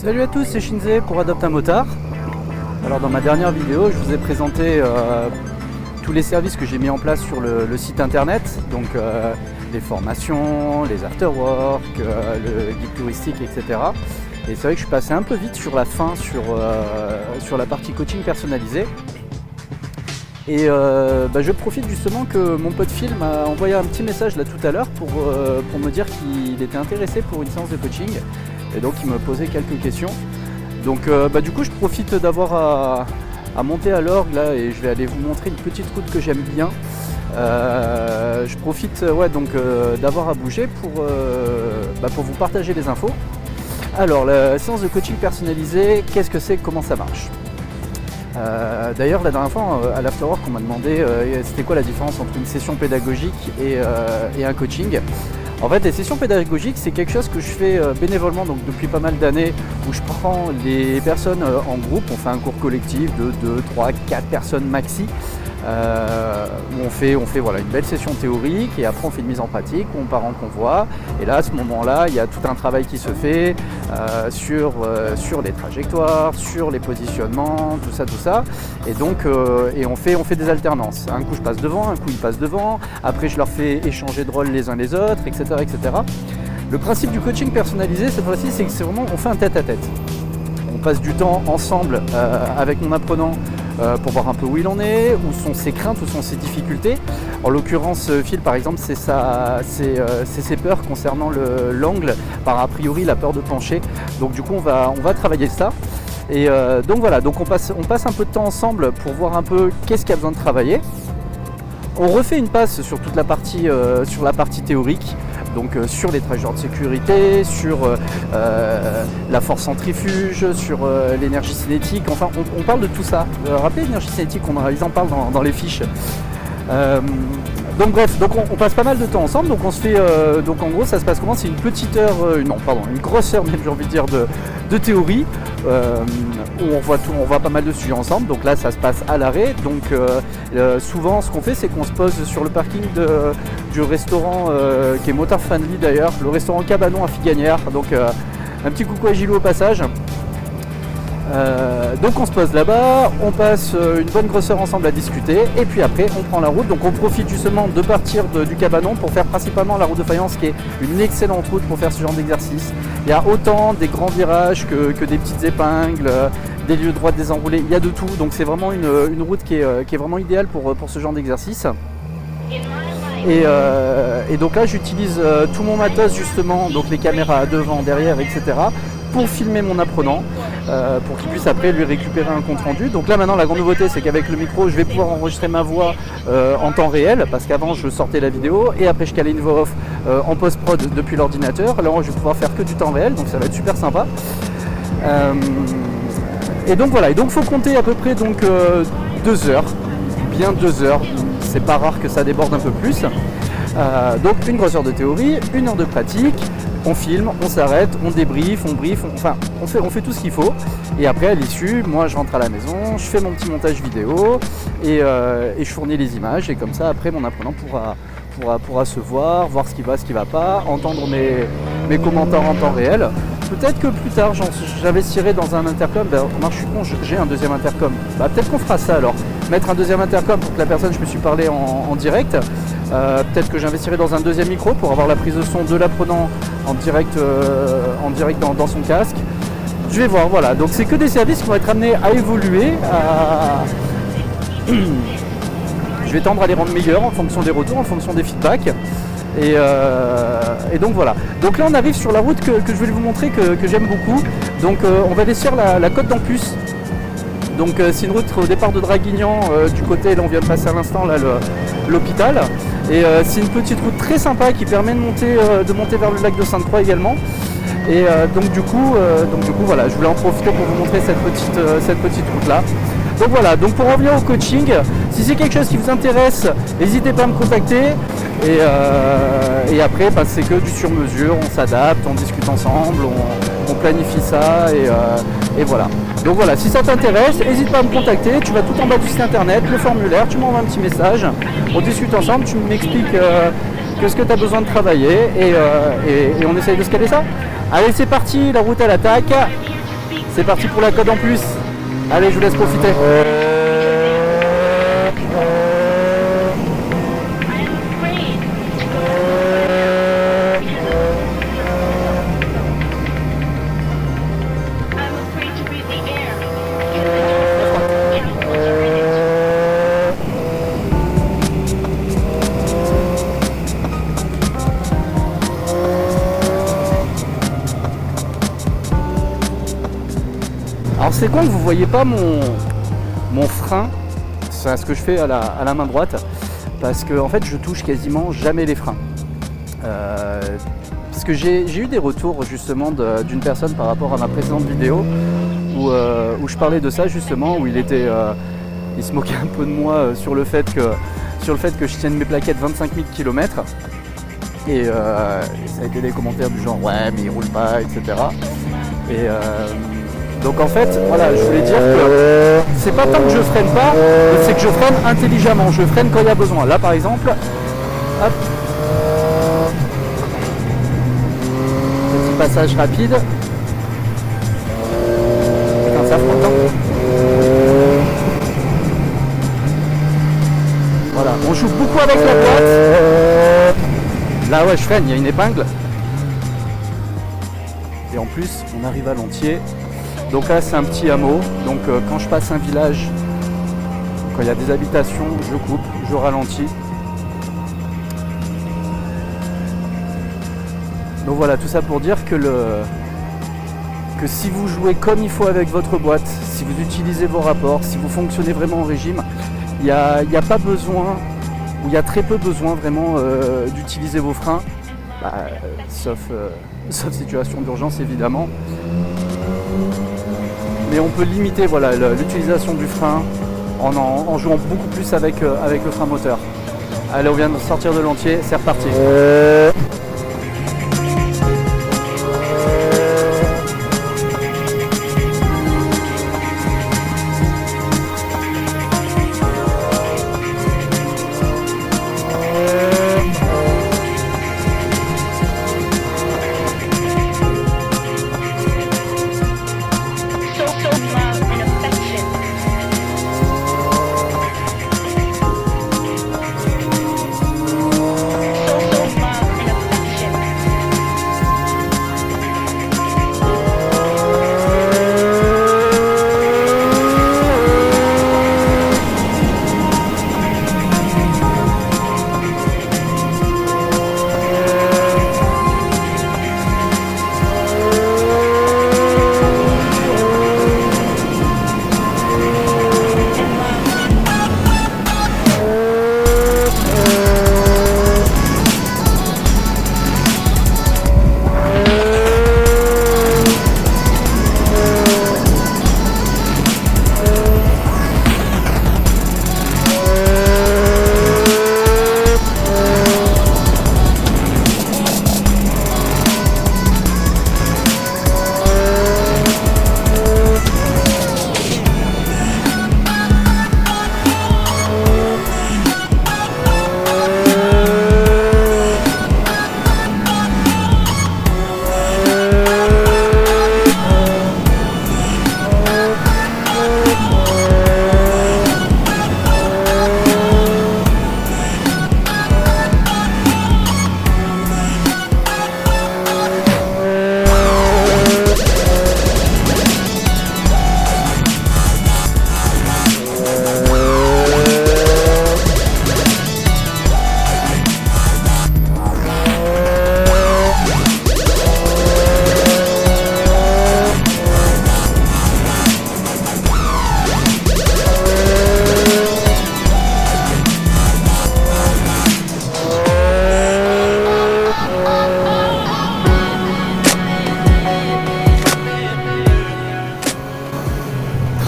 Salut à tous, c'est Shinze pour Adopte un motard. Alors dans ma dernière vidéo, je vous ai présenté tous les services que j'ai mis en place sur le site internet, donc les formations, les afterwork, le guide touristique, etc. Et c'est vrai que je suis passé un peu vite sur la fin, sur la partie coaching personnalisé. Et je profite justement que mon pote Phil m'a envoyé un petit message là tout à l'heure pour me dire qu'il était intéressé pour une séance de coaching. Et donc il me posait quelques questions. Donc du coup je profite d'avoir à monter à l'orgue là et je vais aller vous montrer une petite route que j'aime bien. Je profite d'avoir à bouger pour vous partager les infos. Alors la séance de coaching personnalisé, qu'est-ce que c'est, comment ça marche? D'ailleurs la dernière fois à l'afterwork on m'a demandé c'était quoi la différence entre une session pédagogique et un coaching. En fait, les sessions pédagogiques, c'est quelque chose que je fais bénévolement donc depuis pas mal d'années, où je prends les personnes en groupe, on fait un cours collectif de 2, 3, 4 personnes maxi, où on fait voilà, une belle session théorique et après on fait une mise en pratique, où on part en convoi. Et là, à ce moment-là, il y a tout un travail qui se fait sur les trajectoires, sur les positionnements, tout ça. Et donc, on fait des alternances. Un coup, je passe devant, un coup, ils passent devant. Après, je leur fais échanger de rôles les uns les autres, etc. Le principe du coaching personnalisé, cette fois-ci, c'est que c'est vraiment, on fait un tête-à-tête. On passe du temps ensemble avec mon apprenant pour voir un peu où il en est, où sont ses craintes, où sont ses difficultés. En l'occurrence, Phil, par exemple, c'est ses peurs concernant l'angle, par a priori la peur de pencher. Donc du coup, on va travailler ça. Et donc voilà, donc on passe un peu de temps ensemble pour voir un peu qu'est-ce qu'il y a besoin de travailler. On refait une passe sur toute la partie, sur la partie théorique, donc sur les trajectoires de sécurité, sur la force centrifuge, sur l'énergie cinétique, enfin on parle de tout ça. Rappelez l'énergie cinétique, ils en parlent dans les fiches. Donc bref, on passe pas mal de temps ensemble, donc on se fait, donc en gros ça se passe comment? C'est une petite heure, une grosse heure même j'ai envie de dire de théorie, où on voit pas mal de sujets ensemble, donc là ça se passe à l'arrêt, donc souvent ce qu'on fait c'est qu'on se pose sur le parking du restaurant qui est motard friendly d'ailleurs, le restaurant Cabanon à Figuignères, donc un petit coucou à Gilou au passage. Donc on se pose là-bas, on passe une bonne grosse heure ensemble à discuter et puis après on prend la route. Donc on profite justement de partir du Cabanon pour faire principalement la route de Fayence qui est une excellente route pour faire ce genre d'exercice. Il y a autant des grands virages que des petites épingles, des lieux droits désenroulés, il y a de tout. Donc c'est vraiment une route qui est vraiment idéale pour ce genre d'exercice. Et donc là j'utilise tout mon matos justement, donc les caméras devant, derrière, etc. pour filmer mon apprenant, pour qu'il puisse après lui récupérer un compte rendu. Donc là maintenant la grande nouveauté c'est qu'avec le micro je vais pouvoir enregistrer ma voix en temps réel, parce qu'avant je sortais la vidéo et après je calais une voix off en post-prod depuis l'ordinateur. Là je vais pouvoir faire que du temps réel, donc ça va être super sympa. Et donc voilà, et donc faut compter à peu près 2 heures, bien 2 heures, c'est pas rare que ça déborde un peu plus. Donc une grosse heure de théorie, 1 heure de pratique. On filme, on s'arrête, on débriefe, on fait tout ce qu'il faut. Et après à l'issue, moi je rentre à la maison, je fais mon petit montage vidéo et je fournis les images. Et comme ça après mon apprenant pourra se voir ce qui va pas, entendre mes commentaires en temps réel. Peut-être que plus tard j'investirai dans un intercom. Moi je suis con, j'ai un deuxième intercom. Peut-être qu'on fera ça alors. Mettre un deuxième intercom pour que la personne je me suis parlé en direct. Peut-être que j'investirai dans un deuxième micro pour avoir la prise de son de l'apprenant en direct dans son casque. Je vais voir, voilà. Donc c'est que des services qui vont être amenés à évoluer. Je vais tendre à les rendre meilleurs en fonction des retours, en fonction des feedbacks. Et donc voilà. Donc là on arrive sur la route que je vais vous montrer que j'aime beaucoup. Donc on va descendre la côte d'Ampus. Donc c'est une route au départ de Draguignan, du côté, là on vient de passer à l'instant là l'hôpital. Et c'est une petite route très sympa qui permet de monter vers le lac de Sainte-Croix également. Et donc du coup voilà, je voulais en profiter pour vous montrer cette petite route là. Donc voilà, donc pour revenir au coaching, si c'est quelque chose qui vous intéresse, n'hésitez pas à me contacter. Et après c'est que du sur-mesure, on s'adapte, on discute ensemble, on planifie ça et voilà. Donc voilà, si ça t'intéresse, n'hésite pas à me contacter, tu vas tout en bas du site internet, le formulaire, tu m'envoies un petit message, on discute ensemble, tu m'expliques ce que tu as besoin de travailler et on essaye de se caler ça. Allez c'est parti, la route à l'attaque, C'est parti pour la code en plus. Allez, je vous laisse profiter. Alors c'est con que vous voyez pas mon frein, c'est ce que je fais à la main droite, parce que en fait je touche quasiment jamais les freins. Parce que j'ai eu des retours justement d'une personne par rapport à ma précédente vidéo où je parlais de ça justement, où il se moquait un peu de moi sur le fait que je tienne mes plaquettes 25 000 km. Et ça a été des commentaires du genre ouais mais il roule pas, etc. Et donc en fait, voilà, je voulais dire que c'est pas tant que je freine pas, mais c'est que je freine intelligemment. Je freine quand il y a besoin. Là par exemple, hop, petit passage rapide. Putain, ça prend le temps. Voilà, on joue beaucoup avec la boîte. Là ouais, je freine, il y a une épingle. Et en plus, on arrive à l'entier. Donc là c'est un petit hameau, donc quand je passe un village, quand il y a des habitations, je coupe, je ralentis. Donc voilà, tout ça pour dire que si vous jouez comme il faut avec votre boîte, si vous utilisez vos rapports, si vous fonctionnez vraiment en régime, il n'y a pas besoin, ou il y a très peu besoin vraiment d'utiliser vos freins, sauf situation d'urgence évidemment. Mais on peut limiter voilà, l'utilisation du frein en jouant beaucoup plus avec le frein moteur. Allez, on vient de sortir de l'entier, c'est reparti.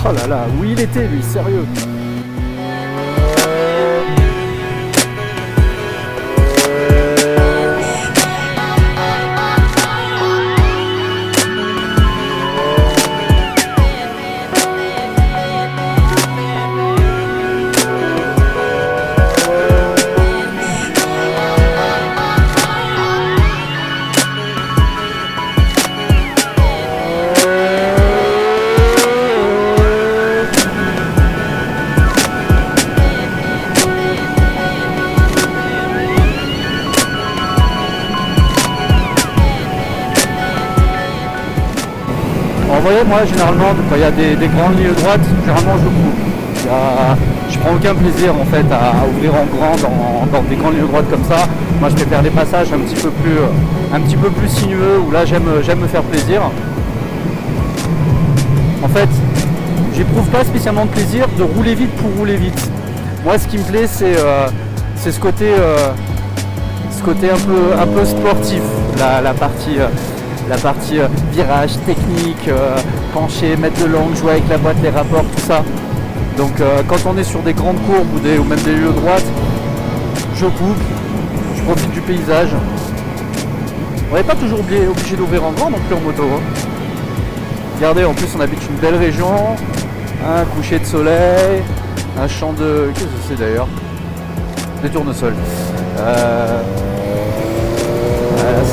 Oh là là, où il était lui, sérieux. vous voyez, moi généralement quand il y a des grandes lignes droites, généralement je coupe. Je prends aucun plaisir en fait à ouvrir en grand dans des grandes lignes droites comme ça. Moi je préfère les passages un petit peu plus sinueux où là j'aime me faire plaisir. En fait, j'éprouve pas spécialement de plaisir de rouler vite pour rouler vite. Moi ce qui me plaît c'est ce côté un peu sportif, la partie virage, technique, pencher, mettre de l'angle, jouer avec la boîte, les rapports, tout ça. Donc quand on est sur des grandes courbes ou même des lieux droites, je coupe, je profite du paysage. On n'est pas toujours obligé d'ouvrir en grand non plus en moto. Hein. Regardez, en plus on habite une belle région, un coucher de soleil, un champ de... Qu'est-ce que c'est d'ailleurs? Des tournesols.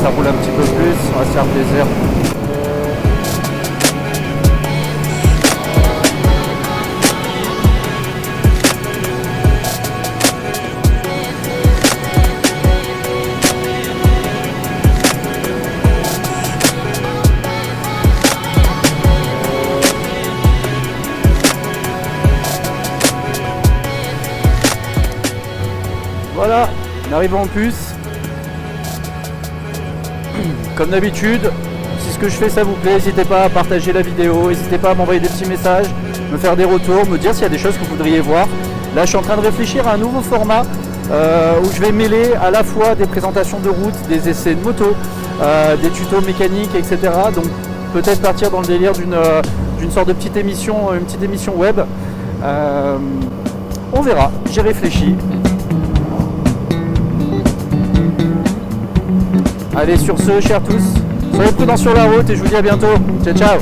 Ça roule un petit peu plus, on va se faire plaisir. Voilà, on arrive en puce. Comme d'habitude, si ce que je fais ça vous plaît, n'hésitez pas à partager la vidéo, n'hésitez pas à m'envoyer des petits messages, me faire des retours, me dire s'il y a des choses que vous voudriez voir. Là je suis en train de réfléchir à un nouveau format où je vais mêler à la fois des présentations de route, des essais de moto, des tutos mécaniques, etc. Donc peut-être partir dans le délire d'une sorte de petite émission web. On verra, j'ai réfléchi. Allez, sur ce, chers tous, soyez prudents sur la route et je vous dis à bientôt. Ciao, ciao.